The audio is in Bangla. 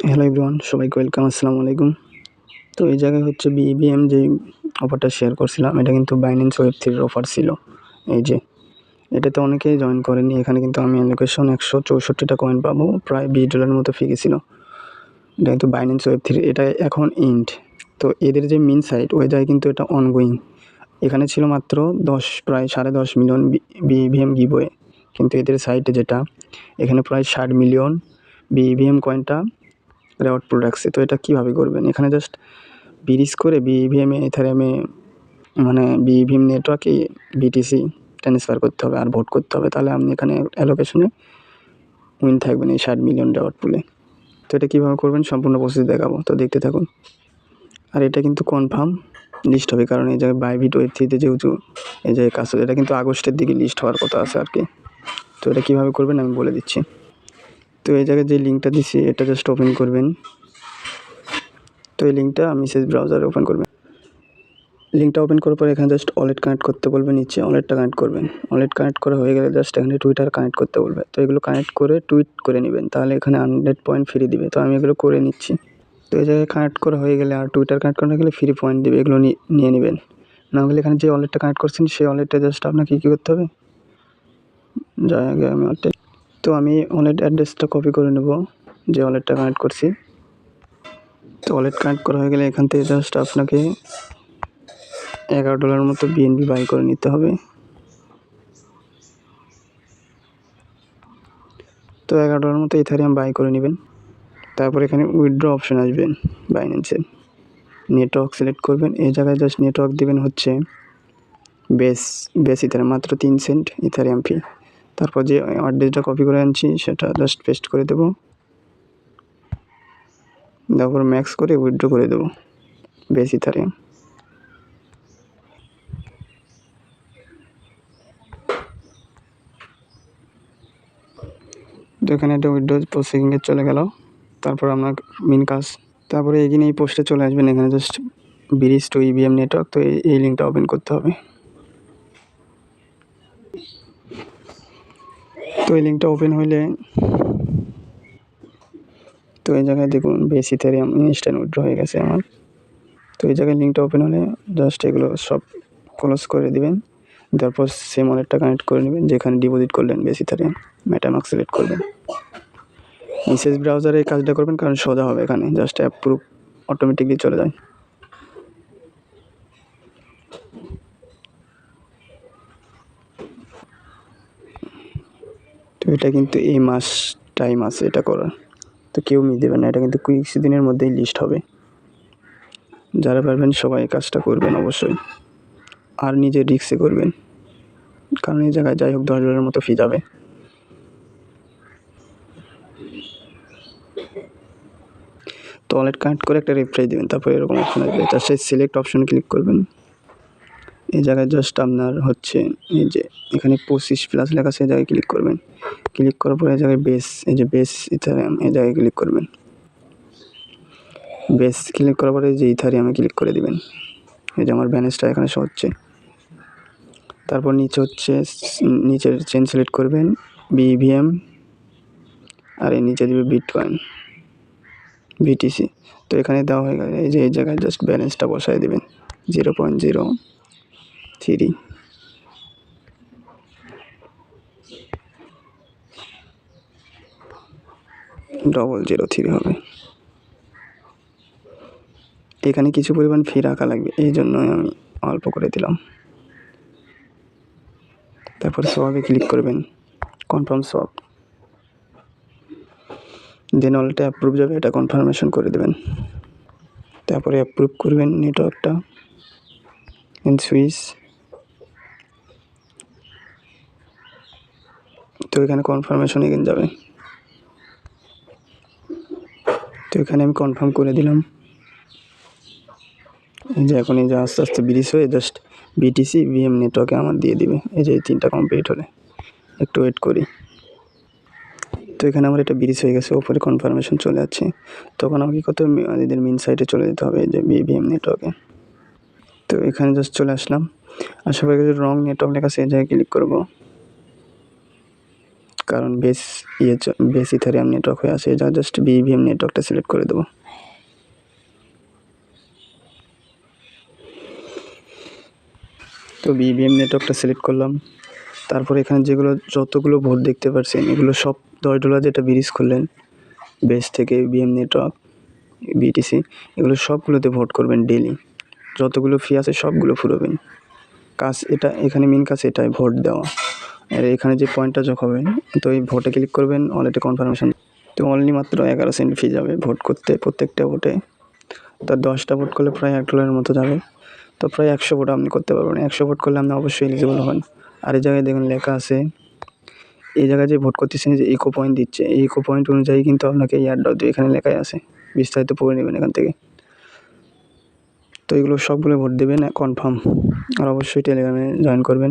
হ্যালো এভরিওয়ান, সবাইকে ওয়েলকাম। আসসালামু আলাইকুম। তো এই জায়গায় হচ্ছে বিবিএম যে অফারটা শেয়ার করছিলাম, এটা কিন্তু বাইন্যান্স ওয়েব3 অফার ছিল। এই যে এটাতে অনেকেই জয়েন করেনি। এখানে কিন্তু আমি অ্যালোকেশন 164টা কয়েন পাবো, প্রায় $20 মতো ফি গেছিল। এটা কিন্তু বাইন্যান্স ওয়েব3, এটা এখন ইন্ড। তো এদের যে মেন সাইট, ওই জায়গায় কিন্তু এটা অনগোয়িং। এখানে ছিল মাত্র প্রায় 10.5 মিলিয়ন বিবিএম গিভওয়ে, কিন্তু এদের সাইটে যেটা, এখানে প্রায় 60 মিলিয়ন বিবিএম কয়েনটা রেওয়ার্ড পুল রাখছে। তো এটা কীভাবে করবেন, এখানে জাস্ট ব্রিজ করে বিভিএমে ইথারিয়ামে মানে বিভিএম নেটওয়ার্কে বিটিসি ট্রান্সফার করতে হবে আর ভোট করতে হবে, তাহলে আপনি এখানে অ্যালোকেশনে উইন থাকবেন এই 60 মিলিয়ন রেওয়ার্ড পুলে। তো এটা কীভাবে করবেন সম্পূর্ণ প্রসেস দেখাবো, তো দেখতে থাকুন। আর এটা কিন্তু কনফার্ম লিস্ট হবে, কারণ এই জায়গায় বাইবিট ওয়েব3তে যেহেতু এই জায়গায় কাজ হবে, এটা কিন্তু আগস্টের দিকে লিস্ট হওয়ার কথা আছে আর কি। তো এটা কীভাবে করবেন আমি বলে দিচ্ছি। তো এই জায়গায় যে লিঙ্কটা দিচ্ছি এটা জাস্ট ওপেন করবেন। তো এই লিঙ্কটা মেসেজ ব্রাউজারে ওপেন করবেন। লিঙ্কটা ওপেন করার পর এখানে জাস্ট ওয়ালেট কানেক্ট করতে বলবে, নিচে ওয়ালেটটা কানেক্ট করবেন। ওয়ালেট কানেক্ট করা হয়ে গেলে জাস্ট এখানে টুইটার কানেক্ট করতে বলবে। তো এগুলো কানেক্ট করে টুইট করে নেবেন, তাহলে এখানে 100 পয়েন্ট ফ্রি দিবে। তো আমি এগুলো করে নিচ্ছি। তো এই জায়গায় কানেক্ট করা হয়ে গেলে আর টুইটার কানেক্ট করা হয়ে গেলে ফ্রি পয়েন্ট দিবে, এগুলো নিয়ে নেবেন। না হলে এখানে যে ওয়ালেটটা কানেক্ট করছেন সেই ওয়ালেটটা জাস্ট আপনাকে কী করতে হবে, জায়গায় আমি তো আমি ওয়ালেট অ্যাড্রেসটা কপি করে নেব যে ওয়ালেটটা কানেক্ট করছি। তো ওয়ালেট কানেক্ট করা হয়ে গেলে এখান থেকে জাস্ট আপনাকে $11 মতো বিএনবি বাই করে নিতে হবে। তো $11 মতো ইথারিয়াম বাই করে নেবেন। তারপর এখানে উইথড্র অপশন আসবেন, বাইন্যান্সের নেটওয়ার্ক সিলেক্ট করবেন। এই জায়গায় জাস্ট নেটওয়ার্ক দেবেন হচ্ছে বেস ইথারিয়াম, মাত্র 3 সেন্ট ইথারিয়াম ফি। তারপর যে অ্যাড্রেসটা কপি করে আনছি সেটা জাস্ট পেস্ট করে দেবো, তারপর ম্যাক্স করে উইথড্র করে দেবো বেস ইথারিয়াম। তো এখানে একটা উইথড্র প্রসেসিংয়ে চলে গেল। তারপর আপনার মেন কাজ, তারপরে এগিয়ে এই পোস্টে চলে আসবেন। এখানে just bridge two EVM network, তো এই লিঙ্কটা ওপেন করতে হবে। তো এই লিঙ্কটা ওপেন হইলে তো এই জায়গায় দেখুন বেস ইথারিয়াম ইনস্ট্যান্ট উইথড্র হয়ে গেছে আমার। তো এই জায়গায় লিঙ্কটা ওপেন হলে জাস্ট এগুলো সব ক্লোজ করে দিবেন। তারপর সেম ওয়ালেটটা কানেক্ট করে নেবেন যেখানে ডিপোজিট করলেন বেস ইথারিয়াম, মেটামাস্ক সিলেক্ট করবেন। মেসেজ ব্রাউজারে এই কাজটা করবেন, কারণ সোজা হবে, এখানে জাস্ট অ্যাপ্রুভ অটোমেটিকলি চলে যায়। তো এটা কিন্তু এই মাস টাইম আছে এটা করার, তো কেউ মিস দেবেন না, এটা কিন্তু কিছুদিনের মধ্যেই লিস্ট হবে। যারা পারবেন সবাই এই কাজটা করবেন অবশ্যই, আর নিজের রিস্কে করবেন, কারণ এই জায়গায় যাই হোক $10 মতো ফি যাবে। তো ওয়ালেট কানেক্ট করে একটা রিফ্রেশ দেবেন, তারপর এরকম অপশন আসবে, জাস্ট এই সিলেক্ট অপশনে ক্লিক করবেন। এই জায়গায় জাস্ট আপনার হচ্ছে এই যে এখানে 25+ লেখা আছে, এই জায়গায় ক্লিক করবেন। ক্লিক করার পরে এই জায়গায় এই যে বেস ইথারিয়াম, এই জায়গায় ক্লিক করবেন। বেস ক্লিক করার পরে যে ইথারিয়ামে ক্লিক করে দিবেন। এই যে আমার ব্যালেন্সটা এখানে শো হচ্ছে। তারপর নিচে হচ্ছে নিচের চেন সিলেক্ট করবেন বিভিএম, আর এই নিচে দিবে বিটকয়েন বিটিসি। তো এখানে দেওয়া হয়ে গেলে এই যে এই জায়গায় জাস্ট ব্যালেন্সটা বসায় দেবেন 0.03 0.03 হবে। এখানে কিছু পরিমাণ ফি রাখা লাগবে, এই জন্যই আমি অল্প করে দিলাম। তারপর সোয়াপে ক্লিক করবেন, কনফার্ম সোয়াপ, দেন ওয়ালেটে অ্যাপ্রুভ যাবে, এটা কনফার্মেশন করে দেবেন। তারপরে অ্যাপ্রুভ করবেন নেটওয়ার্কটা এন্ড সুইচ। তো এখানে কনফার্মেশন এগেন যাবে। তো এখানে আমি কনফার্ম করে দিলাম। এই যে এখন এই যে আস্তে আস্তে ব্রিজ হয়ে জাস্ট বিটিসি ভিএম নেটওয়ার্কে আমার দিয়ে দিবে। এই যে এই 3টা কমপ্লিট হলে একটু ওয়েট করি। তো এখানে আমার এটা ব্রিজ হয়ে গেছে, ওপরে কনফার্মেশন চলে যাচ্ছে। তখন আমাকে কত এদের মেন সাইটে চলে যেতে হবে, এই যে ভিএম নেটওয়ার্কে। তো এখানে জাস্ট চলে আসলাম, আসার পরে রং নেটওয়ার্ক লেখা আছে, এই জায়গায় ক্লিক করবো। কারণ বেস ইথারিয়াম নেটওয়ার্ক হয়ে আছে, যা জাস্ট BEVM নেটওয়ার্কটা সিলেক্ট করে দেবো। তো BEVM নেটওয়ার্কটা সিলেক্ট করলাম। তারপর এখানে যতগুলো ভোট দেখতে পাচ্ছেন এগুলো সব $10 যেটা ব্রিজ করলেন বেস থেকে BEVM নেটওয়ার্ক BTC, এগুলো সবগুলোতে ভোট করবেন ডেলি। যতগুলো ফি আছে সবগুলো ফুরোবেন। এখানে মেন কাজ এটাই, ভোট দেওয়া। আর এখানে যে পয়েন্টটা যোগ হবে, তো এই ভোটে ক্লিক করবেন, অলরেডি কনফার্মেশন। তো অনলি মাত্র 11 সেন্ট ফি যাবে ভোট করতে, প্রত্যেকটা ভোটে। তার 10টা ভোট করলে প্রায় $1 মতো যাবে। তো প্রায় 100 ভোট আপনি করতে পারবেন। 100 ভোট করলে আপনি অবশ্যই এলিজিবল হবেন। আর এই জায়গায় দেখুন লেখা আছে, এই জায়গায় যে ভোট করতেছেন যে ইকো পয়েন্ট দিচ্ছে, এই ইকো পয়েন্ট অনুযায়ী কিন্তু আপনাকে এয়ারড্রপ দেবে, এখানে লেখাই আছে। বিস্তারিত পড়ে নেবেন এখান থেকে। তো এগুলো সবগুলো ভোট দেবেন কনফার্ম। আর অবশ্যই টেলিগ্রামে জয়েন করবেন।